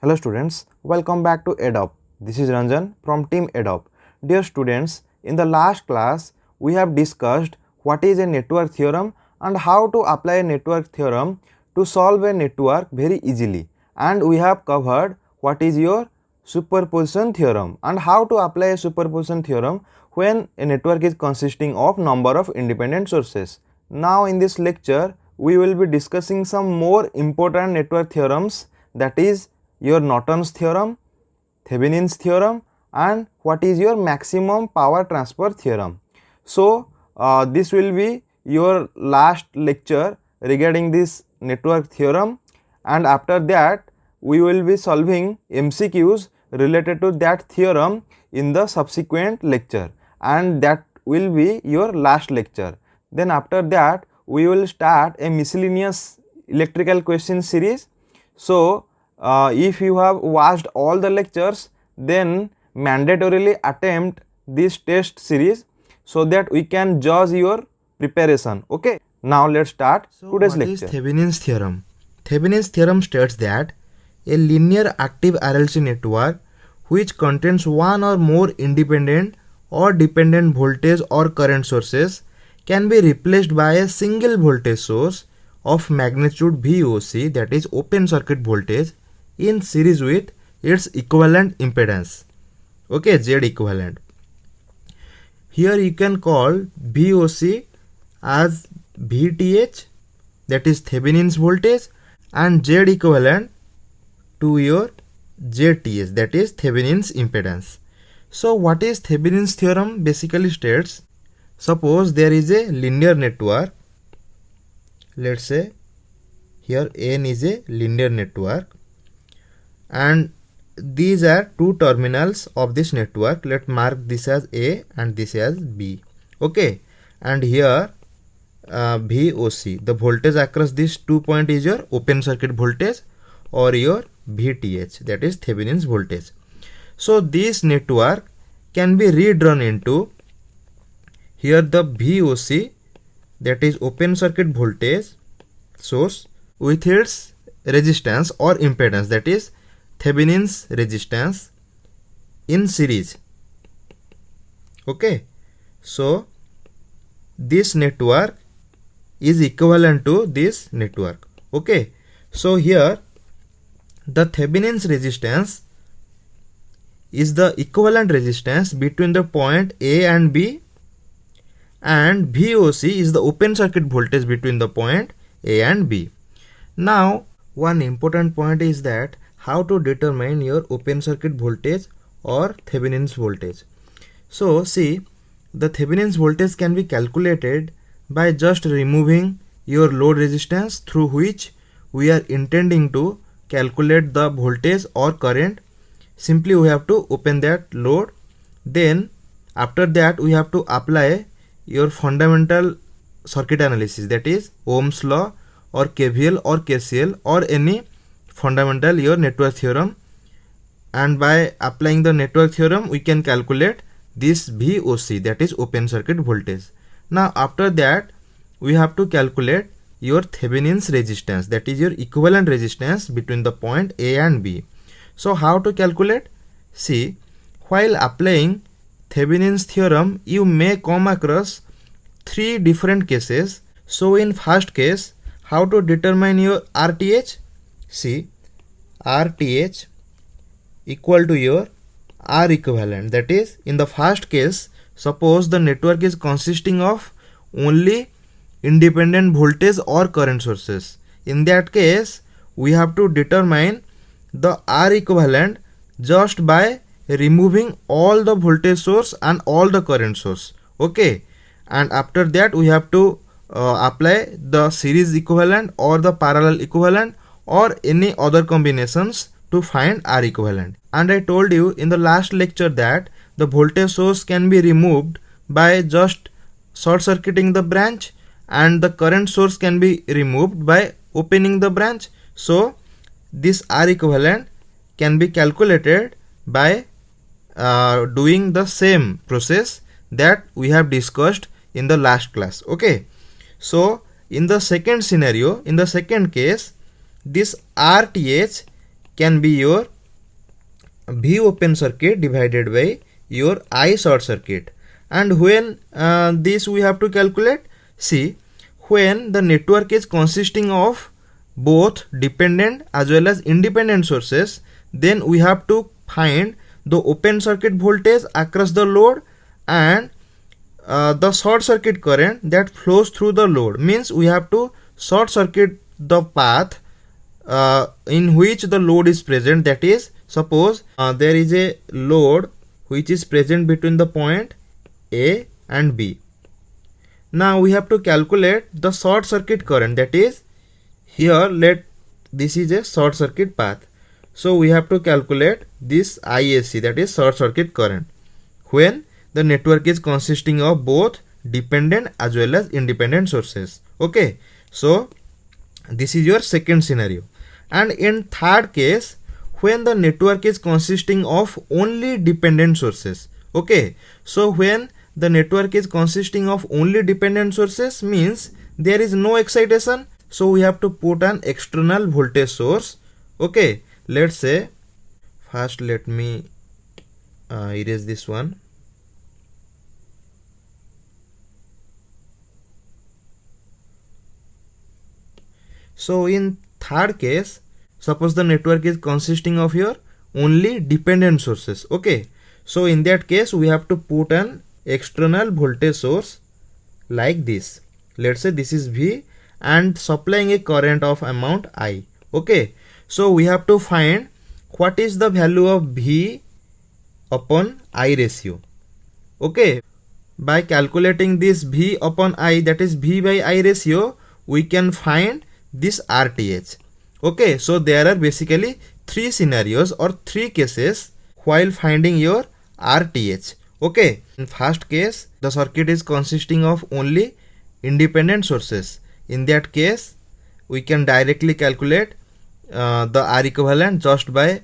Hello students, welcome back to EdUp. This is Ranjan from Team EdUp. Dear students, in the last class we have discussed what is a network theorem and how to apply a network theorem to solve a network very easily, and we have covered what is your superposition theorem and how to apply a superposition theorem when a network is consisting of number of independent sources. Now in this lecture we will be discussing some more important network theorems, that is your Norton's theorem, Thevenin's theorem, and what is your maximum power transfer theorem. So this will be your last lecture regarding this network theorem, and after that we will be solving MCQs related to that theorem in the subsequent lecture, and that will be your last lecture. Then after that we will start a miscellaneous electrical question series. So if you have watched all the lectures, then mandatorily attempt this test series so that we can judge your preparation. Okay, now let's start today's lecture. What is Thevenin's theorem? Thevenin's theorem states that a linear active RLC network which contains one or more independent or dependent voltage or current sources can be replaced by a single voltage source of magnitude VOC, that is open circuit voltage, in series with its equivalent impedance. Okay, Z equivalent. Here you can call VOC as VTH, that is Thevenin's voltage, and Z equivalent to your ZTH, that is Thevenin's impedance. So what is Thevenin's theorem? Basically states, suppose there is a linear network, let's say here N is a linear network, and these are two terminals of this network. Let's mark this as A and this as B. Okay, and here VOC, the voltage across these 2 points is your open circuit voltage or your VTH, that is Thevenin's voltage. So this network can be redrawn into, here the VOC, that is open circuit voltage source, with its resistance or impedance, that is Thevenin's resistance, in series. Okay, so this network is equivalent to this network. Okay, so here the Thevenin's resistance is the equivalent resistance between the point A and B, and VOC is the open circuit voltage between the point A and B. Now one important point is that how to determine your open circuit voltage or Thevenin's voltage. So see, the Thevenin's voltage can be calculated by just removing your load resistance through which we are intending to calculate the voltage or current. Simply we have to open that load, then after that we have to apply your fundamental circuit analysis, that is Ohm's law or KVL or KCL or any fundamental your network theorem, and by applying the network theorem we can calculate this VOC, that is open circuit voltage. Now after that we have to calculate your Thevenin's resistance, that is your equivalent resistance between the point A and B. So how to calculate? See, while applying Thevenin's theorem you may come across three different cases. So in first case, how to determine your RTH? See, RTH equal to your R equivalent, that is in the first case, suppose the network is consisting of only independent voltage or current sources. In that case we have to determine the R equivalent just by removing all the voltage source and all the current source. Okay, and after that we have to apply the series equivalent or the parallel equivalent or any other combinations to find R equivalent. And I told you in the last lecture that the voltage source can be removed by just short circuiting the branch, and the current source can be removed by opening the branch. So this R equivalent can be calculated by doing the same process that we have discussed in the last class. Okay, so in the second scenario, in the second case, this RTH can be your V open circuit divided by your I short circuit. And when this we have to calculate, see, when the network is consisting of both dependent as well as independent sources, then we have to find the open circuit voltage across the load and the short circuit current that flows through the load. Means we have to short circuit the path in which the load is present. That is, suppose there is a load which is present between the point A and B. Now we have to calculate the short circuit current. That is, here this is a short circuit path. So we have to calculate this ISC, that is short circuit current, when the network is consisting of both dependent as well as independent sources. Okay, so this is your second scenario. And in third case, when the network is consisting of only dependent sources. Okay, so when the network is consisting of only dependent sources, means there is no excitation, so we have to put an external voltage source. Okay, let's say, first let me erase this one. So in third case, suppose the network is consisting of your only dependent sources. Okay, so in that case we have to put an external voltage source like this. Let's say this is V and supplying a current of amount I. Okay, so we have to find what is the value of V upon I ratio. Okay, by calculating this V upon I, that is V by I ratio, we can find this RTH. Okay, so there are basically three scenarios or three cases while finding your RTH. Okay, in first case, the circuit is consisting of only independent sources. In that case, we can directly calculate the R equivalent just by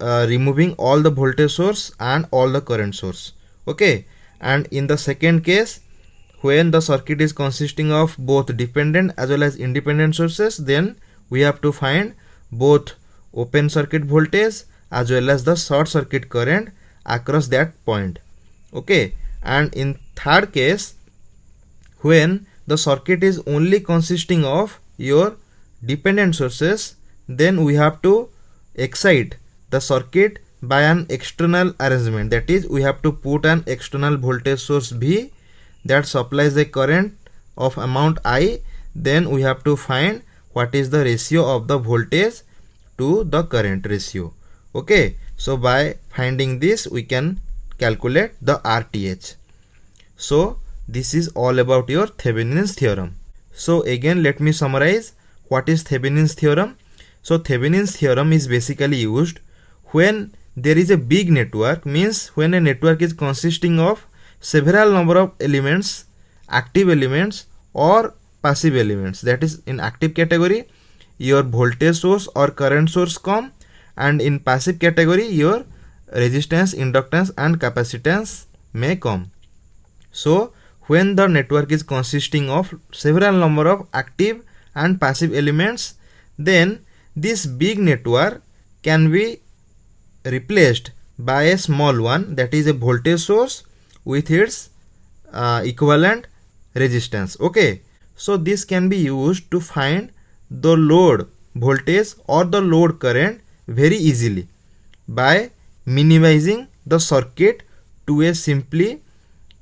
removing all the voltage source and all the current source. Okay, and in the second case, when the circuit is consisting of both dependent as well as independent sources, then we have to find both open circuit voltage as well as the short circuit current across that point. Okay, and in third case, when the circuit is only consisting of your dependent sources, then we have to excite the circuit by an external arrangement. That is, we have to put an external voltage source V that supplies a current of amount I. Then we have to find what is the ratio of the voltage to the current ratio. Okay, so by finding this, we can calculate the RTH. So this is all about your Thevenin's theorem. So again, let me summarize what is Thevenin's theorem. So Thevenin's theorem is basically used when there is a big network, means when a network is consisting of several number of elements, active elements or passive elements. That is, in active category, your voltage source or current source come, and in passive category, your resistance, inductance and capacitance may come. So when the network is consisting of several number of active and passive elements, then this big network can be replaced by a small one, that is a voltage source with its equivalent resistance. Okay, so this can be used to find the load voltage or the load current very easily by minimizing the circuit to a simply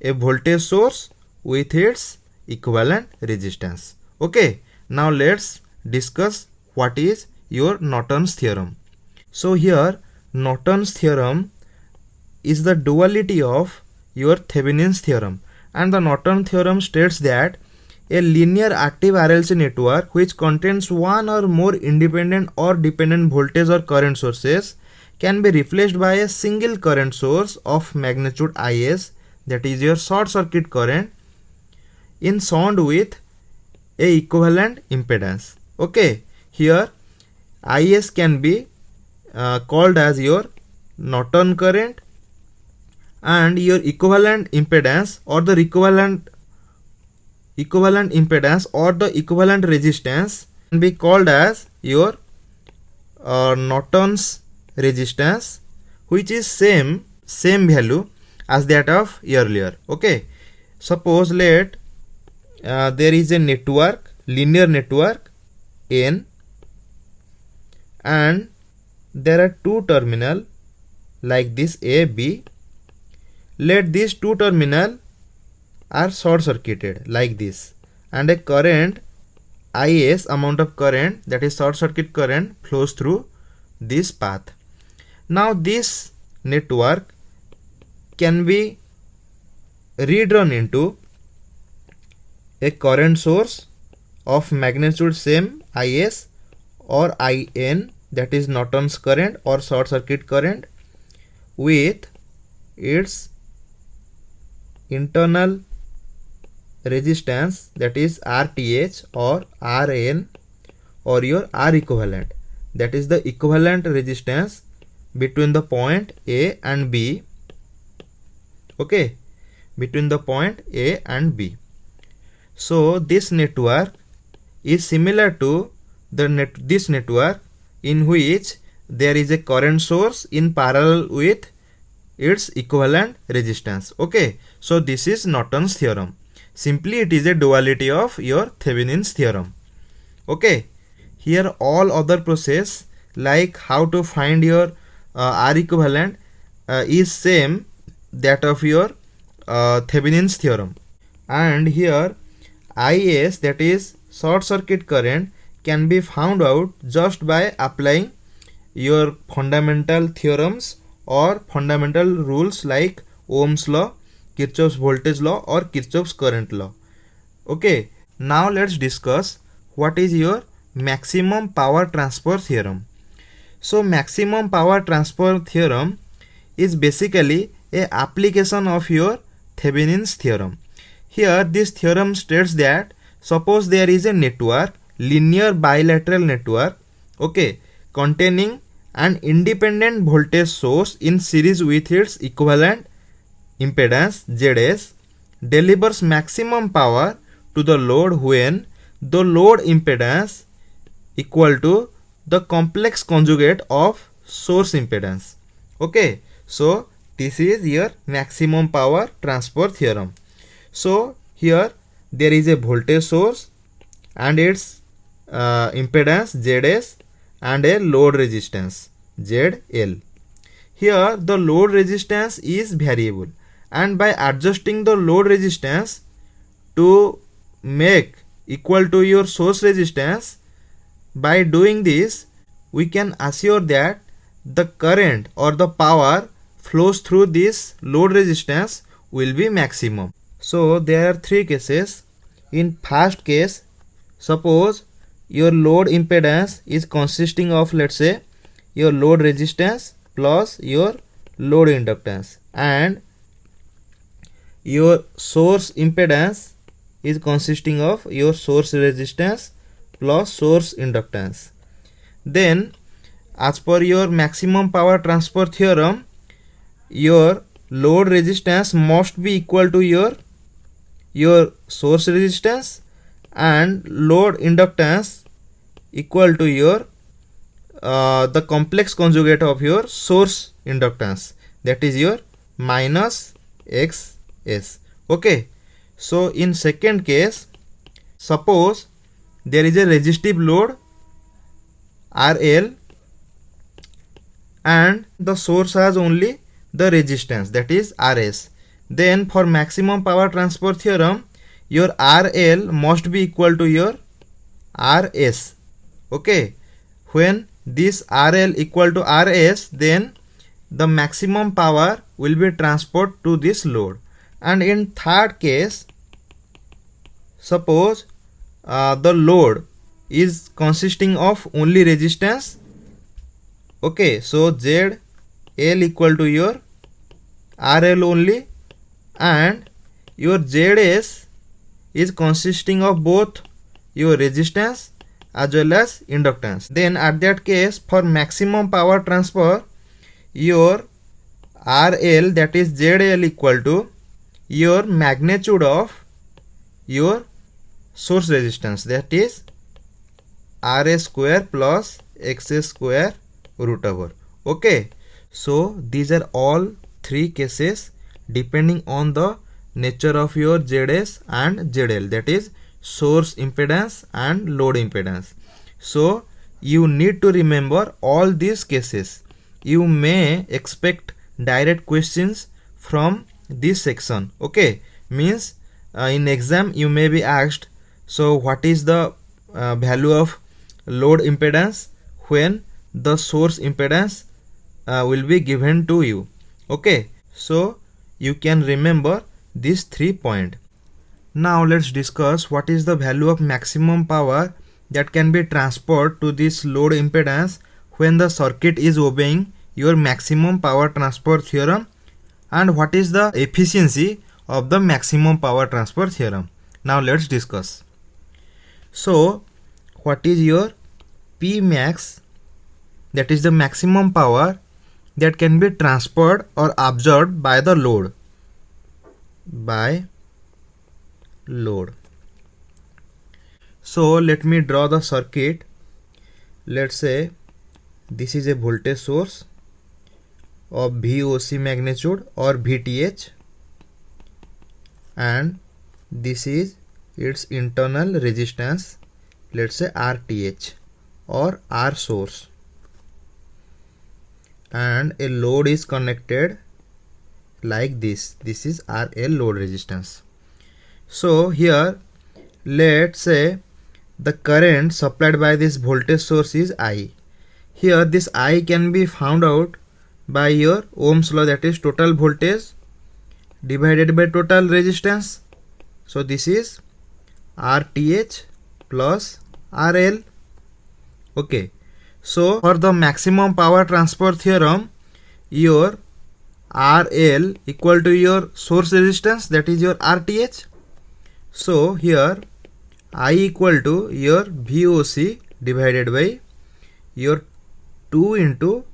a voltage source with its equivalent resistance. Okay, now let's discuss what is your Norton's theorem. So here Norton's theorem is the duality of your Thevenin's theorem, and the Norton theorem states that a linear active RLC network which contains one or more independent or dependent voltage or current sources can be replaced by a single current source of magnitude Is, that is your short circuit current, in sound with a equivalent impedance. Okay, here Is can be called as your Norton current, and your equivalent impedance or the equivalent impedance or the equivalent resistance can be called as your Norton's resistance, which is same value as that of earlier. Okay, suppose let there is a network, linear network N, and there are two terminal like this A, B. Let these two terminal are short circuited like this, and a current Is, amount of current, that is short circuit current, flows through this path. Now this network can be redrawn into a current source of magnitude same Is or In, that is Norton's current or short circuit current, with its internal resistance, that is RTH or RN, or your R equivalent, that is the equivalent resistance between the point A and B. Okay, between the point A and B. So this network is similar to this network in which there is a current source in parallel with its equivalent resistance. Okay, so this is Norton's theorem. Simply it is a duality of your Thevenin's theorem. Okay, here all other process like how to find your R equivalent is same that of your Thevenin's theorem. And here Is, that is short circuit current, can be found out just by applying your fundamental theorems or fundamental rules like Ohm's law, Kirchhoff's voltage law, or Kirchhoff's current law. Okay, now let's discuss what is your maximum power transfer theorem. So maximum power transfer theorem is basically a application of your Thevenin's theorem. Here this theorem states that suppose there is a network, linear bilateral network, okay, containing an independent voltage source in series with its equivalent impedance Zs, delivers maximum power to the load when the load impedance equal to the complex conjugate of source impedance. Okay, so this is your maximum power transfer theorem. So here there is a voltage source and its impedance Zs and a load resistance ZL. Here the load resistance is variable, and by adjusting the load resistance to make equal to your source resistance, by doing this we can assure that the current or the power flows through this load resistance will be maximum. So there are three cases. In first case, suppose your load impedance is consisting of, let's say, your load resistance plus your load inductance, and your source impedance is consisting of your source resistance plus source inductance. Then as per your maximum power transfer theorem, your load resistance must be equal to your source resistance, and load inductance equal to your the complex conjugate of your source inductance, that is your minus XS. Okay, so in second case, suppose there is a resistive load RL and the source has only the resistance, that is Rs. Then for maximum power transfer theorem, your RL must be equal to your Rs. Okay, when this RL equal to Rs, then the maximum power will be transferred to this load. And in third case, suppose the load is consisting of only resistance. Okay, so ZL equal to your RL only, and your Zs is consisting of both your resistance as well as inductance. Then at that case, for maximum power transfer, your RL, that is ZL, equal to your magnitude of your source resistance, that is Ra square plus x square root over. Okay, so these are all three cases depending on the nature of your ZS and ZL, that is source impedance and load impedance. So you need to remember all these cases. You may expect direct questions from this section. Okay, means in exam you may be asked, so what is the value of load impedance when the source impedance will be given to you. Okay, so you can remember these 3 points. Now let's discuss what is the value of maximum power that can be transferred to this load impedance when the circuit is obeying your maximum power transfer theorem, and what is the efficiency of the maximum power transfer theorem. Now let's discuss. So what is your P max, that is the maximum power that can be transferred or absorbed by the load. So let me draw the circuit. Let's say this is a voltage source of VOC magnitude or VTH, and this is its internal resistance, let's say RTH or R source, and a load is connected like this. This is RL load resistance. So here let's say the current supplied by this voltage source is I. Here this I can be found out by your Ohm's law, that is total voltage divided by total resistance. So this is RTH plus RL. Okay, so for the maximum power transfer theorem, your RL equal to your source resistance, that is your RTH. So here I equal to your VOC divided by your 2 into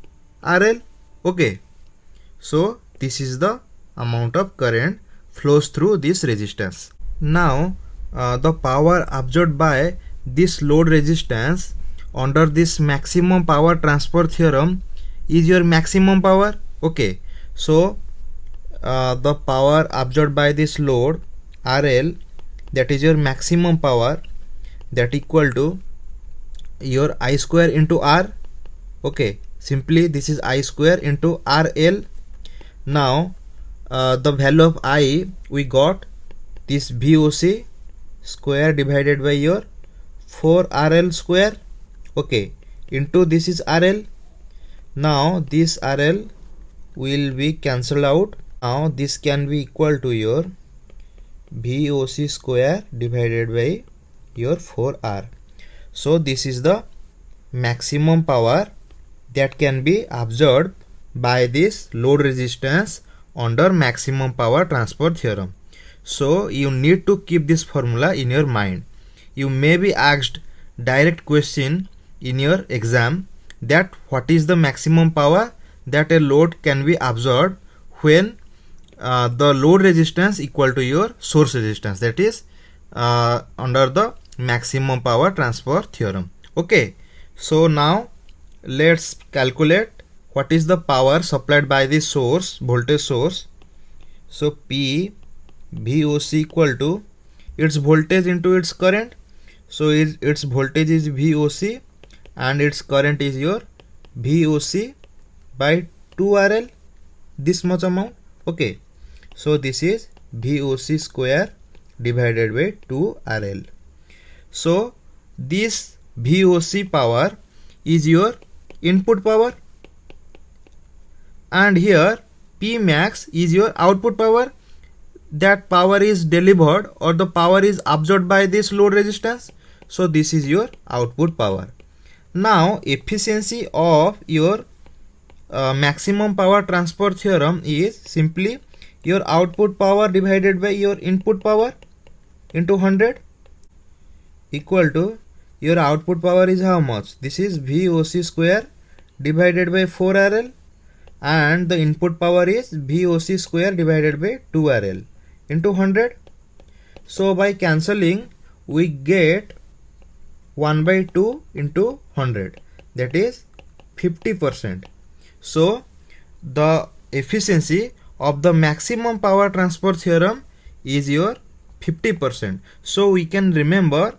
RL. Okay, so this is the amount of current flows through this resistance. Now the power absorbed by this load resistance under this maximum power transfer theorem is your maximum power. Okay, so the power absorbed by this load RL, that is your maximum power, that equal to your I square into R. Okay, simply this is I square into RL. Now the value of I we got this VOC square divided by your 4RL square. Okay, into this is RL. Now this RL will be cancelled out. Now this can be equal to your VOC square divided by your 4R. So this is the maximum power that can be absorbed by this load resistance under maximum power transfer theorem. So you need to keep this formula in your mind. You may be asked direct question in your exam that what is the maximum power that a load can be absorbed when the load resistance equal to your source resistance, that is under the maximum power transfer theorem. Okay, so now let's calculate what is the power supplied by the source, voltage source. So P VOC equal to its voltage into its current. So its voltage is VOC and its current is your VOC by 2RL, this much amount. Okay, so this is VOC square divided by 2RL. So this VOC power is your input power, and here P max is your output power. That power is delivered or the power is absorbed by this load resistance. So this is your output power. Now efficiency of your maximum power transfer theorem is simply your output power divided by your input power into 100 equal to your output power is how much? This is VOC square divided by 4RL, and the input power is VOC square divided by 2RL into 100. So by cancelling we get 1 by 2 into 100. that is 50%. So the efficiency of the maximum power transfer theorem is your 50%. So we can remember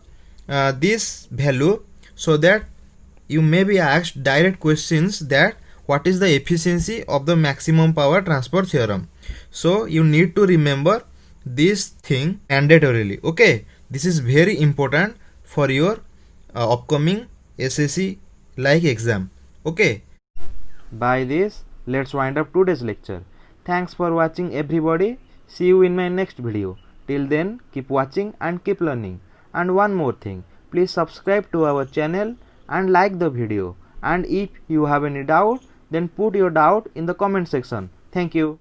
this value, so that you may be asked direct questions that what is the efficiency of the maximum power transfer theorem. So you need to remember this thing mandatorily. Okay, this is very important for your upcoming SSC like exam. Okay. By this, let's wind up today's lecture. Thanks for watching everybody. See you in my next video. Till then, keep watching and keep learning. And one more thing, please subscribe to our channel and like the video. And if you have any doubt, then put your doubt in the comment section. Thank you.